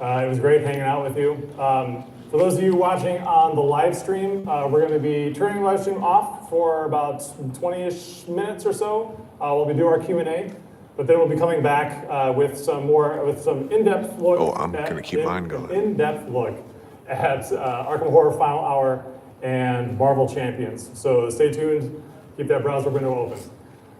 It was great hanging out with you. For those of you watching on the live stream, we're going to be turning the live stream off for about 20-ish minutes or so. We'll be doing our Q&A, but then we'll be coming back with some in-depth look. Oh, I'm going to keep mine going. In-depth look at Arkham Horror Final Hour and Marvel Champions. So stay tuned. Keep that browser window open.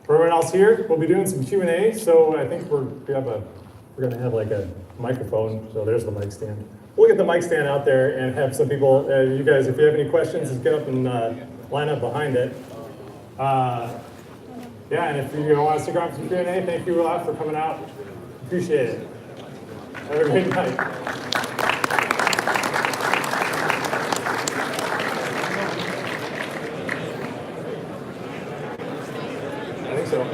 For everyone else here, we'll be doing some Q&A. So I think we're going to have like a microphone. So there's the mic stand. We'll get the mic stand out there and have some people, you guys, if you have any questions, just get up and line up behind it. Yeah, and if you want to stick around for some Q&A, thank you a lot for coming out. Appreciate it. Have a great night. I think so.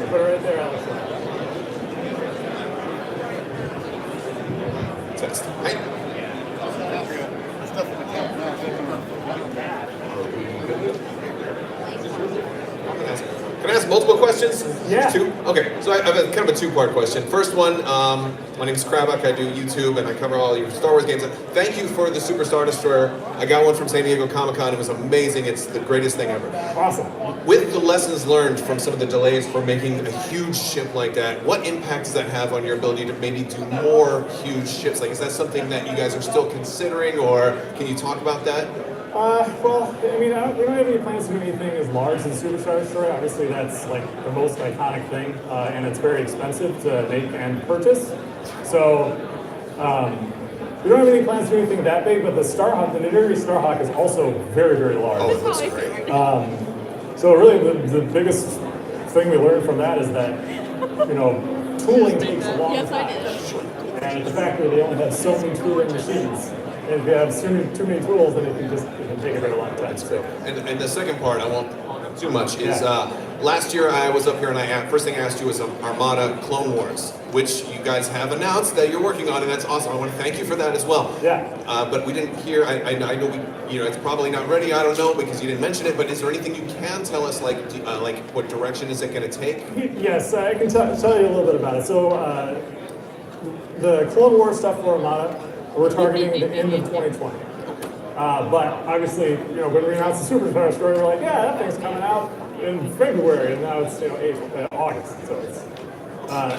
Put it right there, Alex. Test. Hi. Can I ask multiple questions? Yeah. Two? Okay, so I have a kind of a two-part question. First one, my name is Crabbok, I do YouTube and I cover all your Star Wars games. Thank you for the Super Star Destroyer. I got one from San Diego Comic-Con, it was amazing, it's the greatest thing ever. Awesome. With the lessons learned from some of the delays for making a huge ship like that, what impact does that have on your ability to maybe do more huge ships? Like, is that something that you guys are still considering, or can you talk about that? Well, I mean, we don't have any plans to do anything as large as the Superstar Destroyer. Obviously, that's like the most iconic thing, and it's very expensive to make and purchase. So, we don't have any plans to do anything that big, but the Starhawk, the Nidiri Starhawk is also very, very large. Oh, it looks great. So really, the biggest thing we learned from that is that, you know, tooling takes a long time. And the fact that they only have so many tooling machines. And if you have too many tools, then it can take a very long time. So. And the second part, I won't too much, is last year I was up here and first thing I asked you was Armada Clone Wars, which you guys have announced that you're working on, and that's awesome. I want to thank you for that as well. Yeah. But we didn't hear, I know it's probably not ready, I don't know, because you didn't mention it, but is there anything you can tell us, like what direction is it going to take? Yes, I can tell you a little bit about it. So the Clone Wars stuff for Armada, we're targeting the end of 2020. But obviously, you know, when we announced the Superstar story, we're like, yeah, that thing's coming out in February, and now it's August. So it's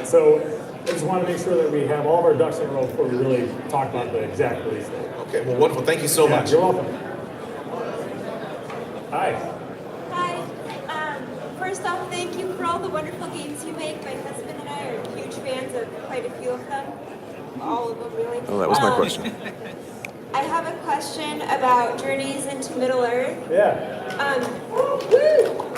so I just want to make sure that we have all of our ducks in a row before we really talk about the exact release date. Okay, well, wonderful. Thank you so much. You're welcome. Hi. Hi. First off, thank you for all the wonderful games you make. My husband and I are huge fans of quite a few of them. All of them, really. Oh, that was my question. I have a question about Journeys into Middle-earth. Yeah.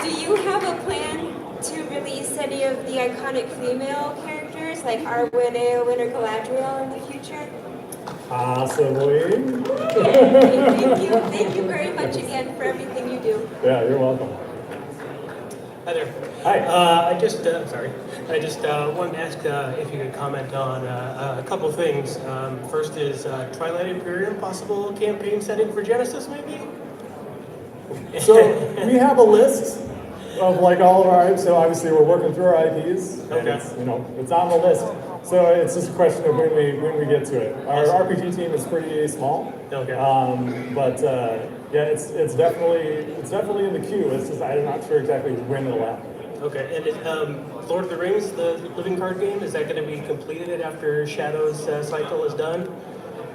Do you have a plan to release any of the iconic female characters, like Arwen, Eowyn, or Galadriel in the future? Possibly. Thank you very much again for everything you do. Yeah, you're welcome. Hi there. Hi. I just wanted to ask if you could comment on a couple of things. First is Twilight Imperium, possible campaign setting for Genesis, maybe? So we have a list of like all of our, so obviously we're working through our IPs, and Okay. it's on the list. So it's just a question of when we get to it. Our RPG team is pretty small. Okay. But yeah, it's definitely in the queue. It's just I'm not sure exactly when it'll happen. Okay, and Lord of the Rings, the living card game, is that going to be completed after Shadow's cycle is done?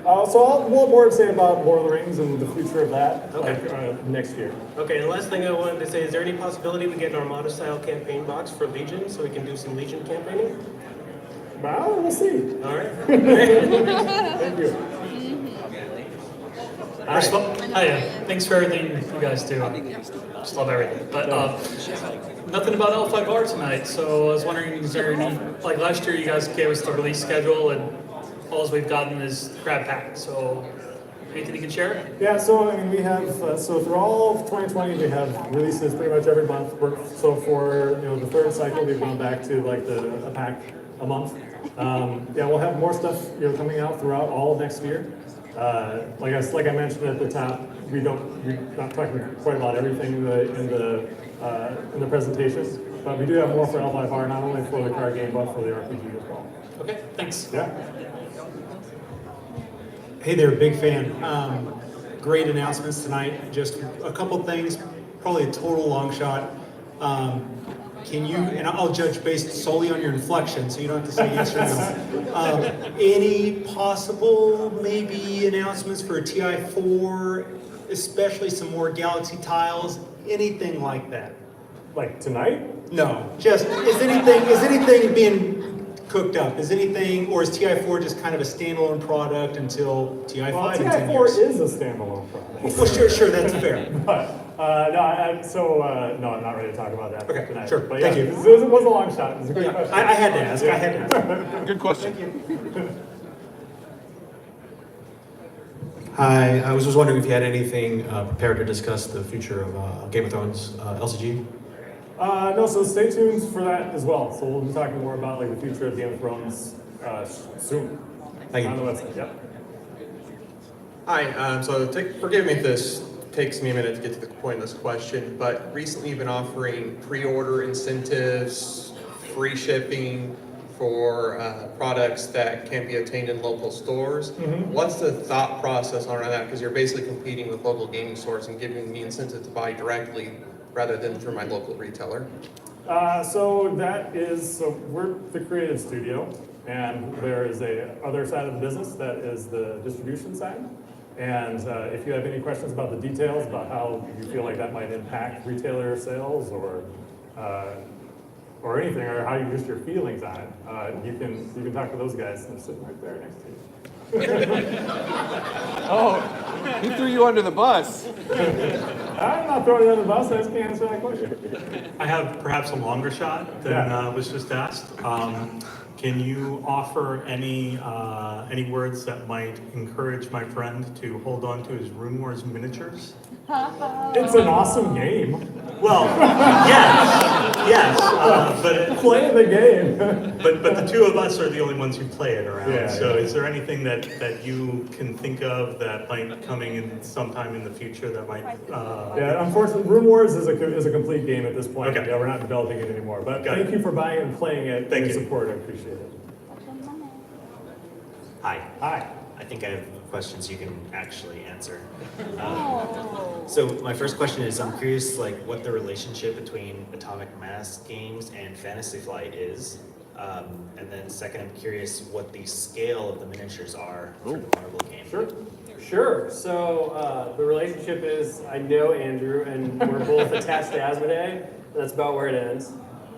So we'll have more to say about Lord of the Rings and the future of that Okay. next year. Okay, and the last thing I wanted to say, is there any possibility we get an Armada-style campaign box for Legion so we can do some Legion campaigning? Well, we'll see. All right. Thank you. Hi, thanks for everything you guys do. I just love everything. But nothing about L5R tonight, so I was wondering, is there any, like last year you guys gave us the release schedule and all we've gotten is Crab Pack, so anything you can share? Yeah, so I mean, we have, so through all of 2020, we have releases pretty much every month. So for, the third cycle, we've gone back to like a pack a month. Yeah, we'll have more stuff, coming out throughout all of next year. Like I mentioned at the top, we're not talking quite about everything in the in the presentation. But we do have more for L5R, not only for the card game, but for the RPG as well. Okay, thanks. Yeah. Hey there, big fan. Great announcements tonight. Just a couple things, probably a total long shot. Can you, and I'll judge based solely on your inflection, so you don't have to say yes or no. Any possible, maybe, announcements for a TI4, especially some more Galaxy tiles, anything like that? Like tonight? No, just, is anything being cooked up? Is anything, or is TI4 just kind of a standalone product until TI5 Well, in 10 years? TI4 is a standalone product. Well, sure, that's fair. But, no, I'm not ready to talk about that Okay, tonight. sure. But Thank yeah, you. This was a long shot. It was a good Yeah, question. I had to ask. Good question. Hi, I was just wondering if you had anything prepared to discuss the future of Game of Thrones LCG. No, so stay tuned for that as well. So we'll be talking more about like the future of Game of Thrones soon. Thank you. On the website. Yep. Hi, forgive me if this takes me a minute to get to the point of this question, but recently you've been offering pre-order incentives, free shipping for products that can be obtained in local stores. What's the thought process around that? Because you're basically competing with local gaming stores and giving me incentive to buy directly rather than through my local retailer. So we're the creative studio, and there is a other side of the business that is the distribution side. And if you have any questions about the details, about how you feel like that might impact retailer sales or anything, or how you just your feelings on it, you can talk to those guys. They're sitting right there next to you. Oh, he threw you under the bus. I'm not throwing you under the bus. I just can't answer that question. I have perhaps a longer shot than was just asked. Can you offer any words that might encourage my friend to hold on to his Rune Wars miniatures? It's an awesome game. Well, yes, but Play the game. but the two of us are the only ones who play it around. Yeah, So yeah. is there anything that you can think of that might coming in sometime in the future that might? Yeah, unfortunately, Rune Wars is a complete game at this point. Okay. Yeah, we're not developing it anymore. But Got thank it. you for buying it and playing it. Thank and you. Support. I appreciate it. Hi. Hi. I think I have questions you can actually answer. So my first question is, I'm curious, like, what the relationship between Atomic Mass games and Fantasy Flight is. And then second, I'm curious what the scale of the miniatures are for the Marvel game. Sure. So the relationship is, I know Andrew, and we're both attached to Asmodee, and that's about where it ends.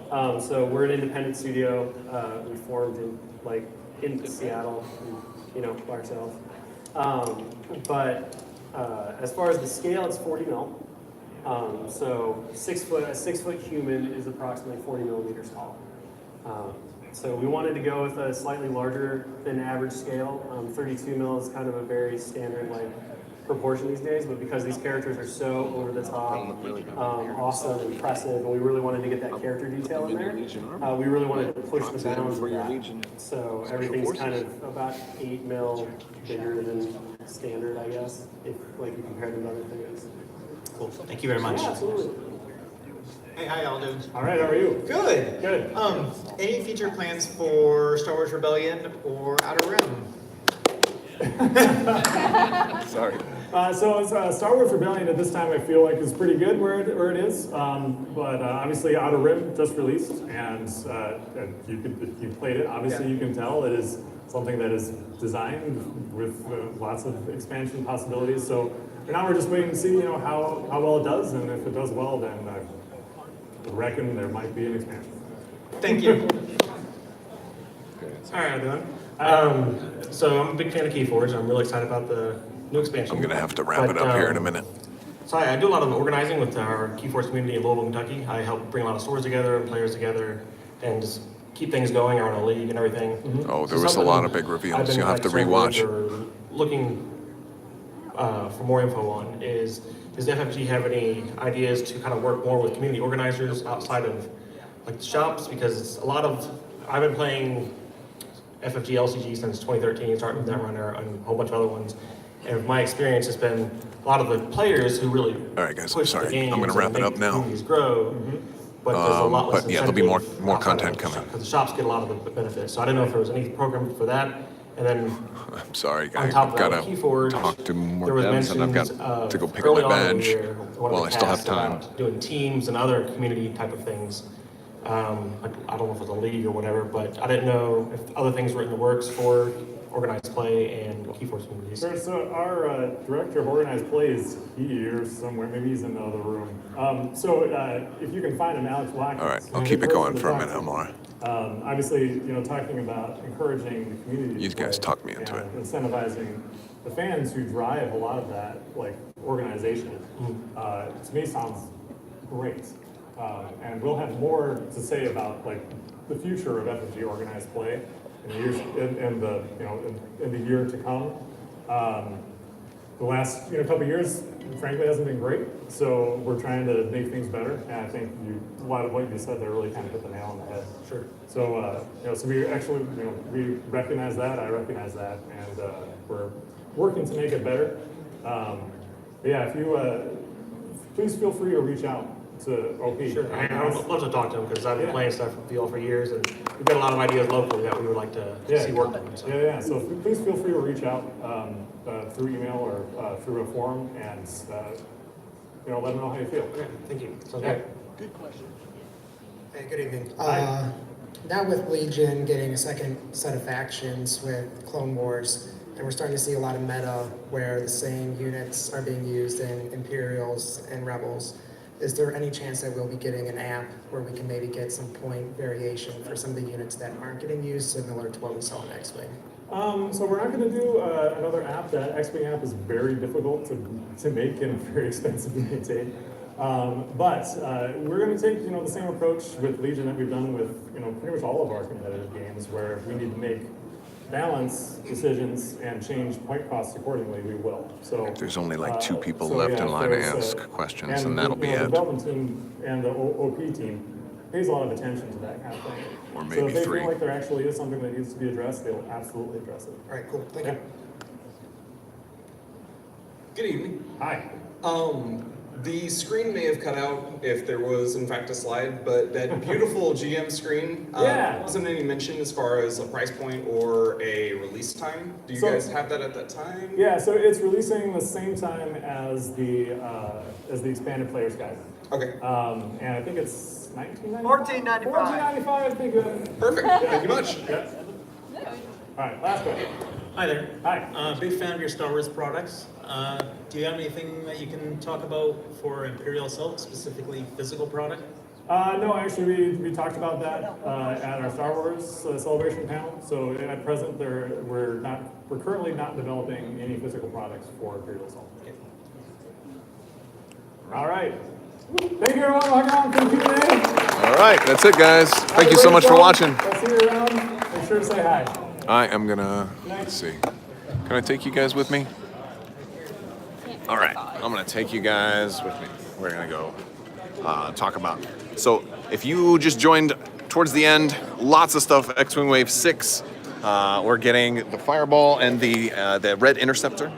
So we're an independent studio. We formed in Seattle, by ourselves. But as far as the scale, it's 40 mil. So a 6 foot human is approximately 40 millimeters tall. So we wanted to go with a slightly larger than average scale. 32 mil is kind of a very standard proportion these days, but because these characters are so over the top, awesome, impressive, and we really wanted to get that character detail in there, we really wanted to push the bounds of that. So everything's kind of about 8 mil bigger than standard, I guess, if you compare them to other things. Cool. Thank you very much. Yeah, absolutely. Hey, how y'all doing? All right, how are you? Good. Good. Any future plans for Star Wars Rebellion or Outer Rim? Sorry. So Star Wars Rebellion at this time I feel like is pretty good where it is, but obviously Outer Rim just released, and if you played it, obviously you can tell it is something that is designed with lots of expansion possibilities. So for now we're just waiting to see how well it does, and if it does well, then I reckon there might be an expansion. Thank you. All right, I'm doing. So I'm a big fan of Keyforge. I'm really excited about the new expansion. I'm gonna have to wrap it up here in a minute. So I do a lot of organizing with our Keyforge community in Louisville, Kentucky. I help bring a lot of stores together and players together, and just keep things going around a league and everything. Oh, there was a lot of big reveals. You'll have to rewatch. Looking for more info on is, does the FFG have any ideas to kind of work more with community organizers outside of the shops? Because I've been playing FFG LCG since 2013, starting with Netrunner and a whole bunch of other ones. And my experience has been a lot of the players who really All right, guys. push Sorry, the games I'm going to wrap and it up make now. communities grow. But there's a lot less But yeah, there'll be more incentive content outside of coming. Because the shops get a lot of the benefits. So I didn't know if there was any program for that. And then I'm sorry, on I've top of got that, to Keyforge, talk to more there was devs, and I've got mentions to go pick up early my on in the badge year, one of while the I still have casts time. about doing teams and other community type of things. Like, I don't know if it was a league or whatever, but I didn't know if other things were in the works for organized play and Keyforge communities. Sure, so our director of organized play is here somewhere, maybe he's in the other room. If you can find him, Alex Watkins. All right, I'll keep it going for a minute, Amar. Obviously, talking about encouraging the community. You guys talked me into it. Incentivizing the fans who drive a lot of that, like, organization, to me sounds great. And we'll have more to say about, like, the future of FFG organized play in the years, in the year to come. The last couple of years, frankly, hasn't been great. So we're trying to make things better. And I think a lot of what you said there really kind of hit the nail on the head. Sure. So so we actually we recognize that. I recognize that, and we're working to make it better. But yeah, if you please feel free to reach out to OP. Sure, I would love to talk to him because I've been playing stuff with VL for years, and we've got a lot of ideas locally that we would like to see work on. So. Yeah. So please feel free to reach out through email or through a forum, and let them know how you feel. Okay, thank you. Sounds Yeah. great. Good question. Hey, good evening. Hi. Now with Legion getting a second set of factions with Clone Wars, and we're starting to see a lot of meta where the same units are being used in Imperials and Rebels. Is there any chance that we'll be getting an app where we can maybe get some point variation for some of the units that aren't getting used, similar to what we saw in X-Wing? So we're not going to do another app. That X-Wing app is very difficult to make and very expensive to maintain. But we're going to take the same approach with Legion that we've done with pretty much all of our competitive games, where if we need to make balance decisions and change point costs accordingly, we will. So There's only like 2 people left in line to ask questions, and that'll be the it. development team and the OP team pays a lot of attention to that kind of thing. Or So maybe if they 3. feel like there actually is something that needs to be addressed, they'll absolutely address it. All right, cool. Thank you. Good evening. Hi. The screen may have cut out if there was in fact a slide, but that beautiful GM screen, wasn't any mention as far as a price point or a release time. Do you guys have that at that time? Yeah, so it's releasing the same time as the expanded player's guide. Okay. And I think it's $19.95. $14.95. $14.95, I think. Perfect. Thank you much. Yep. All right, last question. Hi there. Hi. Big fan of your Star Wars products. Do you have anything that you can talk about for Imperial Assault, specifically physical product? No, actually, we talked about that at our Star Wars Celebration panel. So at present, we're currently not developing any physical products for Imperial Assault. Okay. All right. Thank you, everyone. Log on for the Q&A. All right, that's it, guys. Thank you so much for watching. I'll see you around. Make sure to say hi. I am gonna, let's see. Can I take you guys with me? All right, I'm gonna take you guys with me. We're gonna go talk about. So if you just joined towards the end, lots of stuff. X-Wing Wave 6. We're getting the Fireball and the Red Interceptor,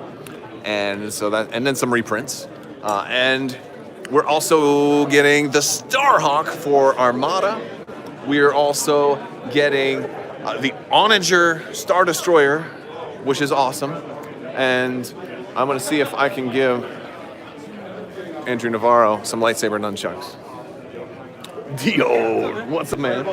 and so that, and then some reprints. And we're also getting the Starhawk for Armada. We are also getting the Onager Star Destroyer, which is awesome. And I'm gonna see if I can give Andrew Navarro some lightsaber nunchucks. Dio, what's up, man?